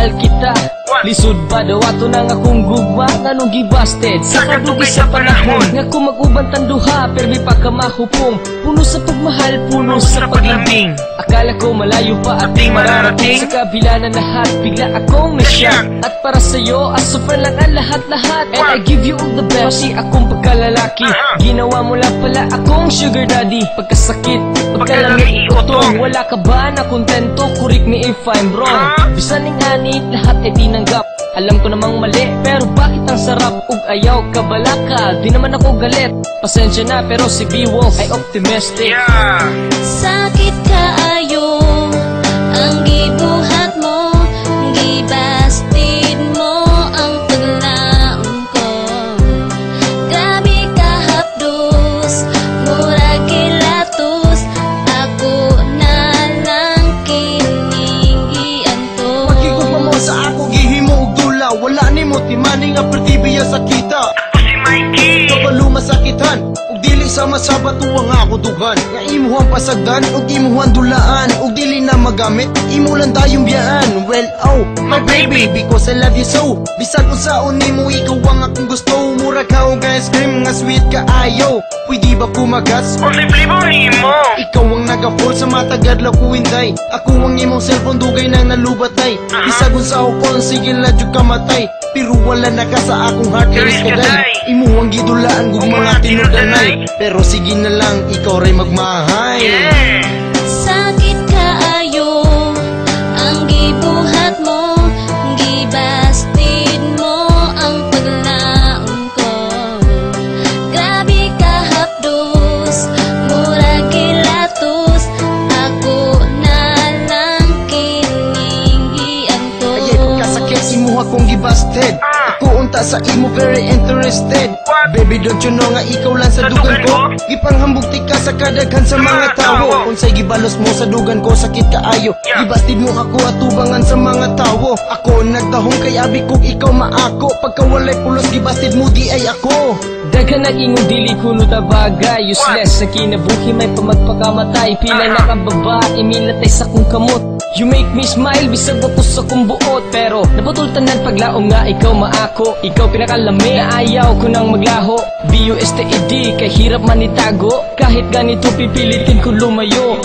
mahal kita. Lisod ba daw ato nang akong gugma nga nung gibasted sa kadugi sa panahon nga kung mag-uban tanduha permi pa ka mahupong. Puno sa pagmahal, puno sa paglambing. Akala ko malayo pa ating mararating. Sa kabila na lahat, bigla akong na-shock. At para sa'yo, super lang ang lahat-lahat. And I give you all the best. Pati akong pagkalalaki, ginawa mo lang pala akong sugar daddy. Pagkasakit, pagkalamig, utong. Wala ka ba na kontento? Correct me if I'm wrong. Bisan ng anit, lahat ay tinanggap. Alam ko namang mali, pero bakit ang sarap? Ug ayaw ka balaka, di naman ako galit. Pasensya na, pero si B-Wolf ay optimistic. Sakit kaayo ang gibuhat mo, gibastid mo ang paglaom ko. Grabe ka hapdos, murag kilatos, ako na lang kining gianto. Pagkigugma mo sa ako, gihimo og dula. Wala ni mo timani nga pertibiya sa kita. Si Mikey Kabalo masakitan, ug dili sama sa batuang ako dugan. Nga imuhang pasagdan, ug imuhang dulaan, ug dili na magamit, imo lang tayong biyaan. Well, oh, my baby, because I love you so. Bisan unsaon nimo, ikaw ang akong gusto. Mura ka og ice cream, nga sweet ka ayo. Pwede ba kumagas? o si flavor mo. Ikaw ang nagapol sa matagad la ko hinday. Ako ang imong cellphone dugay nang nalubatay. Bisag unsa ukon sige la jud kamatay. Pero wala na ka sa akong heart rate kaday. Imo ang gidulaan gug mga tinudanay. Pero sige na lang ikaw ray magmahay. Sakit kaayo ang gibuhat mo, gibastid mo ang paglaom ko. Grabe ka hapdos, murag kilatos, ako na lang kining gianto. Ayay pagkasakit imo akong gibasted. Ako unta sa imo very interested. Baby don't you know nga ikaw lang sa dugan ko. Gipanghambugti ka sa kadaghan sa mga tawo. Unsay gibalos mo sa dugan ko sakit kaayo. Gibastid mo ako at tubangan sa mga tawo. Ako nagtahong kay abi kog ikaw maako. Pagka walay pulos gibastid mo di ay ako. Daghan ang ingong dili kuno ta bagay. Useless sa kinabuhi may pamagpakamatay. Pila na ka babae milatay sa kong kamot. You make me smile bisag batos sa kong buot. Pero naputol tanan paglaom nga ikaw maako. Ikaw pinakalami na ayaw ko nang maglaho. BUSTED kay hirap man itago. Kahit ganito pipilitin ko lumayo.